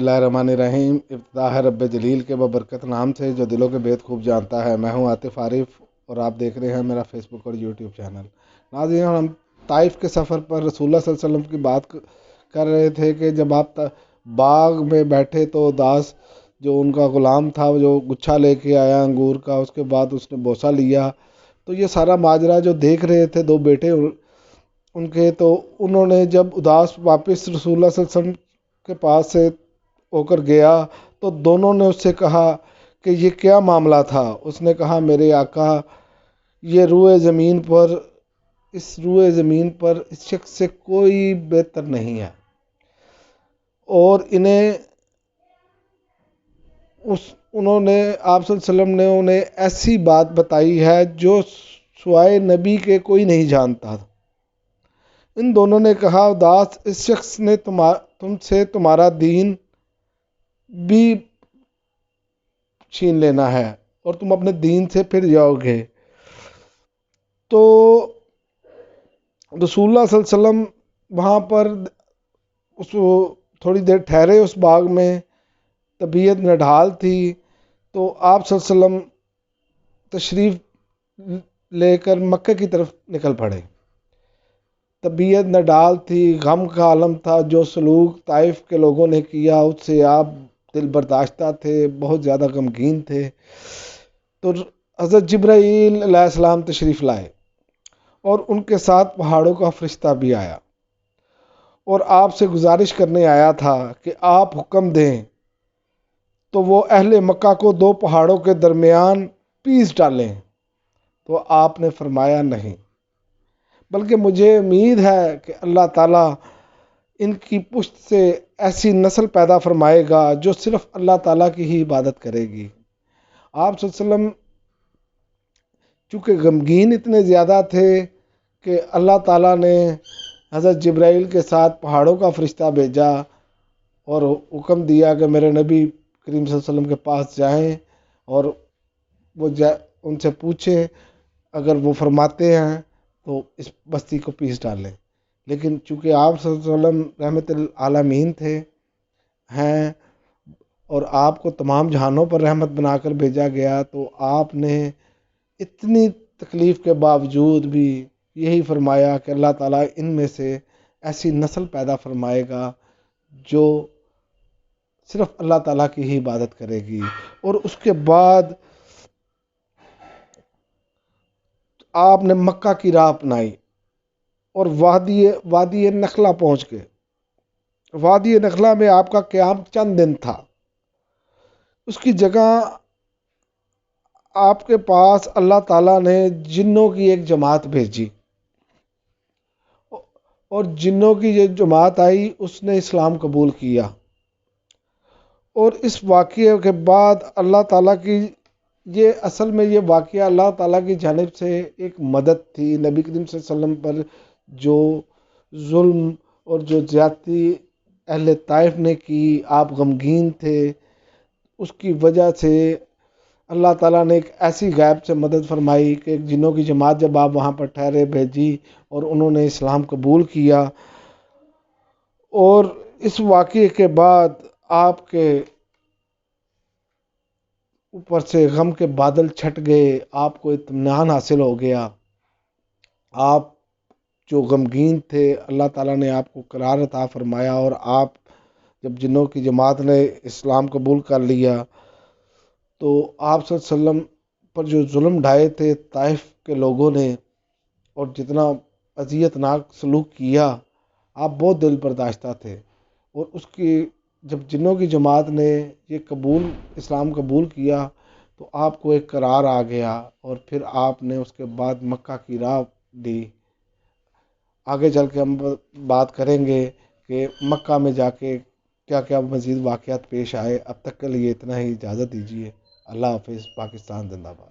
बिस्मिल्लाहिर्रहमानिर्रहीम। इब्तिदा है रब्बे जलील के बबरकत नाम से जो दिलों के भेद खूब जानता है। मैं हूं आतिफ आरिफ और आप देख रहे हैं मेरा फेसबुक और यूट्यूब चैनल। नाज़रीन, हम ताइफ के सफ़र पर रसूलुल्लाह सल्लल्लाहु अलैहि वसल्लम की बात कर रहे थे कि जब आप बाग में बैठे तो दास जो उनका ग़ुलाम था जो गुच्छा लेके आया अंगूर का, उसके बाद उसने बोसा लिया। तो ये सारा माजरा जो देख रहे थे दो बेटे उनके, तो उन्होंने जब उदास वापस रसूलुल्लाह सल्लल्लाहु अलैहि वसल्लम के पास से होकर गया तो दोनों ने उससे कहा कि ये क्या मामला था। उसने कहा, मेरे आका, ये रूए ज़मीन पर इस शख्स से कोई बेहतर नहीं है और उन्होंने आप सल्लल्लाहु अलैहि वसल्लम ने उन्हें ऐसी बात बताई है जो सिवाय नबी के कोई नहीं जानता। इन दोनों ने कहा, दास, इस शख्स ने तुमसे तुम्हारा दीन भी छीन लेना है और तुम अपने दीन से फिर जाओगे। तो रसूलुल्लाह सल्लल्लाहु अलैहि वसल्लम वहाँ पर उस थोड़ी देर ठहरे उस बाग में। तबीयत नढाल थी तो आप सल्लल्लाहु अलैहि वसल्लम तशरीफ़ लेकर मक्के की तरफ निकल पड़े। तबीयत नडाल थी, गम का आलम था। जो सलूक ताइफ के लोगों ने किया उससे आप दिल बर्दाश्ता थे, बहुत ज़्यादा गमगीन थे। तो हज़रत जिब्राईल अलैहिस्सलाम तशरीफ़ लाए और उनके साथ पहाड़ों का फरिश्ता भी आया और आपसे गुजारिश करने आया था कि आप हुक्म दें तो वो अहले मक्का को दो पहाड़ों के दरमियान पीस डालें। तो आपने फरमाया, नहीं, बल्कि मुझे उम्मीद है कि अल्लाह ताला इनकी पुश्त से ऐसी नस्ल पैदा फरमाएगा जो सिर्फ अल्लाह ताला की ही इबादत करेगी। आप सल्लल्लाहु अलैहि वसल्लम चूँकि गमगीन इतने ज़्यादा थे कि अल्लाह ताला ने हज़रत जिब्राईल के साथ पहाड़ों का फरिश्ता भेजा और हुक्म दिया कि मेरे नबी करीम सल्लल्लाहु अलैहि वसल्लम के पास जाएं और वो उनसे पूछें, अगर वो फरमाते हैं तो इस बस्ती को पीस डालें। लेकिन चूँकि आप सल्लल्लाहु अलैहि वसल्लम रहमतुल आलमीन हैं और आपको तमाम जहानों पर रहमत बनाकर भेजा गया, तो आपने इतनी तकलीफ़ के बावजूद भी यही फरमाया कि अल्लाह ताला इनमें से ऐसी नस्ल पैदा फरमाएगा जो सिर्फ अल्लाह ताला की ही इबादत करेगी। और उसके बाद आपने मक्का की राह अपनाई और वादी नखला पहुँच गए। वादी नखला में आपका क़याम चंद दिन था। उसकी जगह आपके पास अल्लाह ताला ने जिन्नों की एक जमात भेजी और जिन्नों की ये जमात आई, उसने इस्लाम कबूल किया। और इस वाक़ये के बाद अल्लाह ताला की असल में ये वाक़या अल्लाह ताला की जानिब से एक मदद थी। नबी करीम सल्लल्लाहु अलैहि वसल्लम पर जो जुल्म और जो ज़्यादती अहले ताइफ ने की, आप गमगीन थे, उसकी वजह से अल्लाह ताला ने एक ऐसी गैब से मदद फरमाई कि एक जिन्नों की जमात जब आप वहाँ पर ठहरे भेजी और उन्होंने इस्लाम कबूल किया। और इस वाक़ये के बाद आपके ऊपर से गम के बादल छट गए, आपको इत्मीनान हासिल हो गया। आप जो गमगीन थे, अल्लाह ताला ने आपको करार अता फरमाया और आप जब जिन्नों की जमात ने इस्लाम कबूल कर लिया तो आप सल्लल्लाहु अलैहि वसल्लम पर जो जुल्म ढाए थे ताइफ के लोगों ने और जितना अज़ियतनाक सलूक किया, आप बहुत दिल बर्दाश्ता थे। और उसकी जब जिन्नों की जमात ने ये इस्लाम कबूल किया तो आपको एक करार आ गया और फिर आपने उसके बाद मक्का की राह दी। आगे चल के हम बात करेंगे कि मक्का में जाके क्या क्या मज़ीद वाक़यात पेश आए। अब तक के लिए इतना ही, इजाज़त दीजिए। अल्लाह हाफ़िज़। पाकिस्तान जिंदाबाद।